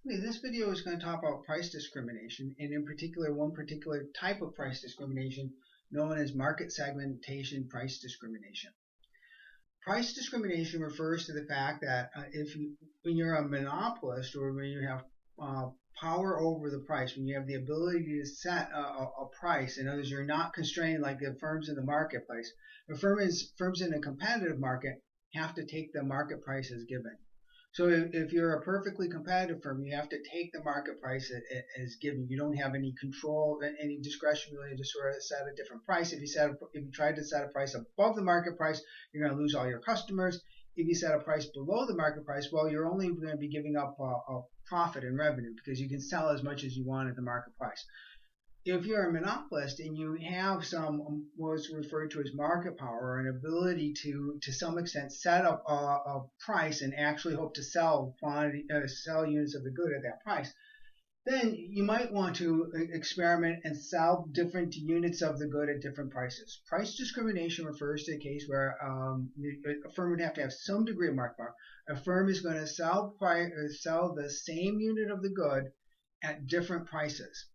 Okay, this video is going to talk about price discrimination, and in particular, one particular type of price discrimination known as market segmentation price discrimination. Price discrimination refers to the fact that when you're a monopolist or when you have power over the price, when you have the ability to set a price, in other words, you're not constrained like the firms in the marketplace. Firms in a competitive market have to take the market price as given. So if you're a perfectly competitive firm, you have to take the market price as given. You don't have any control, any discretion really to sort of set a different price. If you tried to set a price above the market price, you're going to lose all your customers. If you set a price below the market price, well, you're only going to be giving up a profit and revenue because you can sell as much as you want at the market price. If you're a monopolist and you have some what's referred to as market power, or an ability to some extent set up a price and actually hope to sell units of the good at that price, then you might want to experiment and sell different units of the good at different prices. Price discrimination refers to a case where a firm would have to have some degree of market power. A firm is going to sell the same unit of the good at different prices,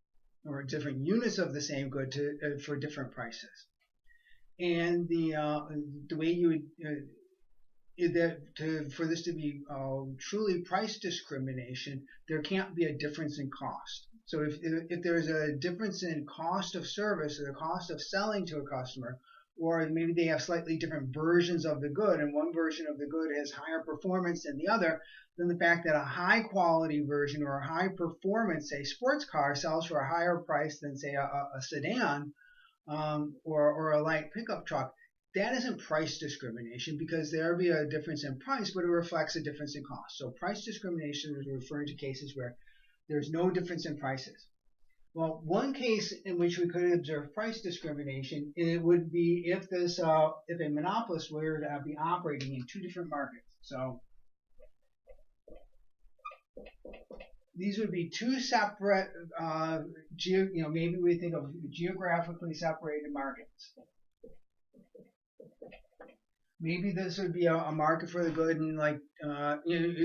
or different units of the same good for different prices. And the way you would for this to be truly price discrimination, there can't be a difference in cost. So if there's a difference in cost of service or the cost of selling to a customer, or maybe they have slightly different versions of the good, and one version of the good has higher performance than the other, then the fact that a high quality version or a high performance, say, sports car sells for a higher price than, say, a sedan or a light pickup truck, that isn't price discrimination because there will be a difference in price, but it reflects a difference in cost. So price discrimination is referring to cases where there's no difference in prices. Well, one case in which we could observe price discrimination, it would be if a monopolist were to be operating in two different markets. So these would be two separate, maybe we think of geographically separated markets. Maybe this would be a market for the good, and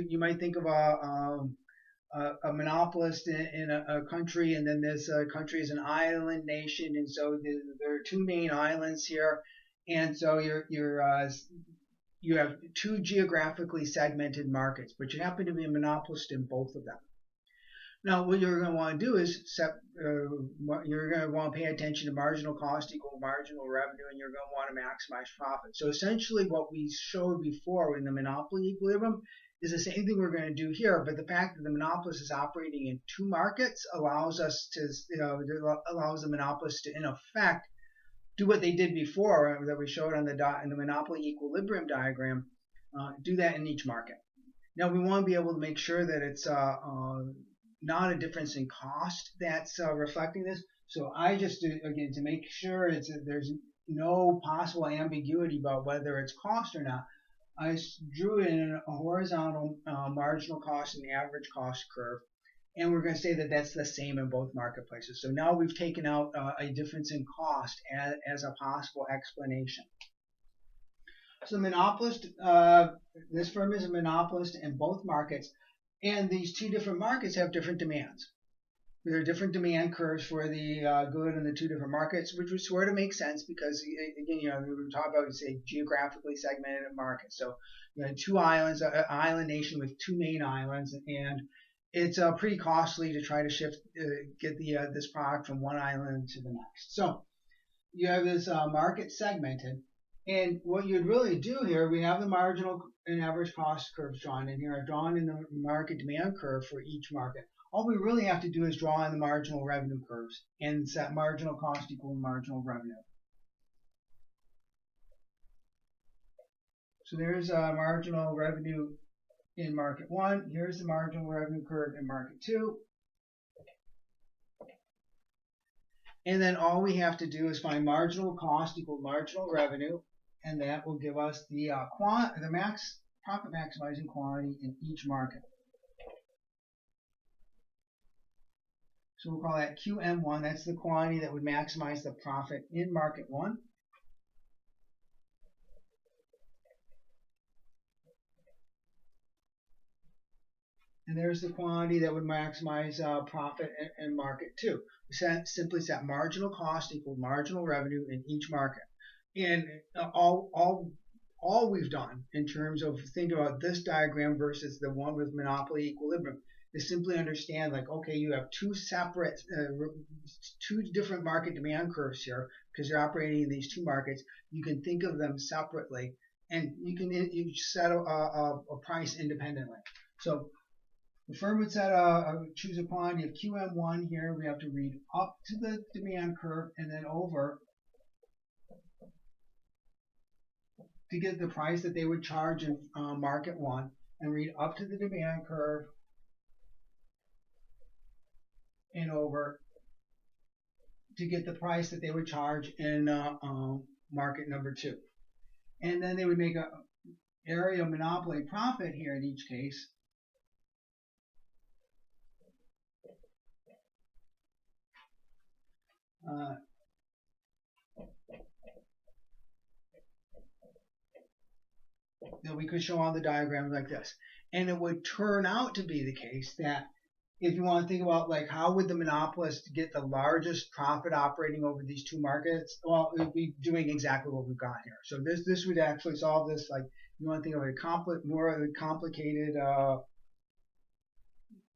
you might think of a monopolist in a country, and then this country is an island nation, and so there are two main islands here, and so you have two geographically segmented markets, but you happen to be a monopolist in both of them. Now, what you're going to want to do is you're going to want to pay attention to marginal cost equal marginal revenue, and you're going to want to maximize profit. So essentially what we showed before in the monopoly equilibrium is the same thing we're going to do here, but the fact that the monopolist is operating in two markets allows the monopolist to, in effect, do what they did before that we showed in the monopoly equilibrium diagram, do that in each market. Now, we want to be able to make sure that it's not a difference in cost that's reflecting this. So I just, again, to make sure there's no possible ambiguity about whether it's cost or not, I drew in a horizontal marginal cost and average cost curve, and we're going to say that that's the same in both marketplaces. So now we've taken out a difference in cost as a possible explanation. So the monopolist, this firm is a monopolist in both markets, and these two different markets have different demands. There are different demand curves for the good in the two different markets, which would sort of make sense because, again, we were talking about, say, geographically segmented markets. So two islands, an island nation with two main islands, and it's pretty costly to try to get this product from one island to the next. So you have this market segmented, and what you'd really do here, we have the marginal and average cost curves drawn in here, drawn in the market demand curve for each market. All we really have to do is draw in the marginal revenue curves and set marginal cost equal marginal revenue. So there's marginal revenue in market 1. Here's the marginal revenue curve in market 2. And then all we have to do is find marginal cost equal marginal revenue, and that will give us the profit maximizing quantity in each market. So we'll call that QM1. That's the quantity that would maximize the profit in market 1. And there's the quantity that would maximize profit and market too. Simply set marginal cost equal marginal revenue in each market. And all we've done in terms of think about this diagram versus the one with monopoly equilibrium is simply understand like, okay, you have two different market demand curves here because you're operating in these two markets. You can think of them separately, and you set a price independently. So the firm would choose a quantity of QM1 here. We have to read up to the demand curve and then over to get the price that they would charge in market one, and read up to the demand curve and over to get the price that they would charge in market number two. And then they would make a area monopoly profit here in each case. That we could show on the diagram like this. And it would turn out to be the case that if you want to think about like how would the monopolist get the largest profit operating over these two markets, well, it would be doing exactly what we've got here. So this would actually solve this. Like you want to think of a more of a complicated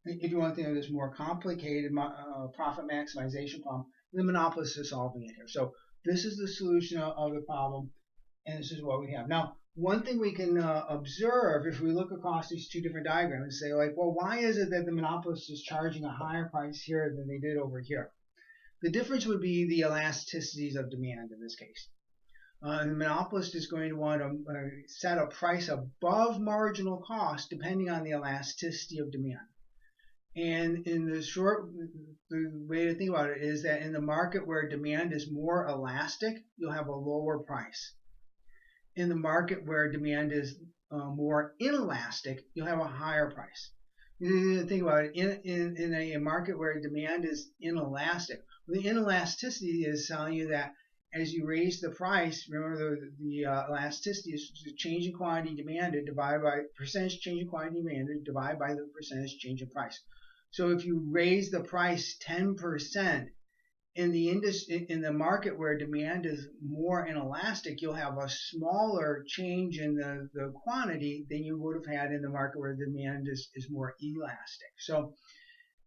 if you want to think of this more complicated profit maximization problem, the monopolist is solving it here. So this is the solution of the problem, and this is what we have. Now, one thing we can observe if we look across these two different diagrams and say, like, well, why is it that the monopolist is charging a higher price here than they did over here? The difference would be the elasticities of demand in this case. The monopolist is going to want to set a price above marginal cost depending on the elasticity of demand. And in the way to think about it is that in the market where demand is more elastic, you'll have a lower price. In the market where demand is more inelastic, you'll have a higher price. You think about it, in a market where demand is inelastic, the inelasticity is telling you that as you raise the price, remember the elasticity is the change in quantity demanded divided by percentage change in quantity demanded divided by the percentage change in price. So if you raise the price 10%, in the market where demand is more inelastic, you'll have a smaller change in the quantity than you would have had in the market where demand is more elastic. So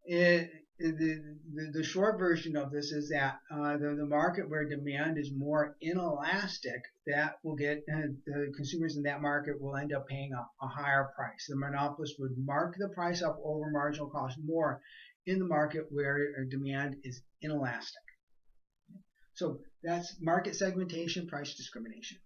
the short version of this is that the market where demand is more inelastic, that will get the consumers in that market will end up paying a higher price. The monopolist would mark the price up over marginal cost more in the market where demand is inelastic. So that's market segmentation, price discrimination.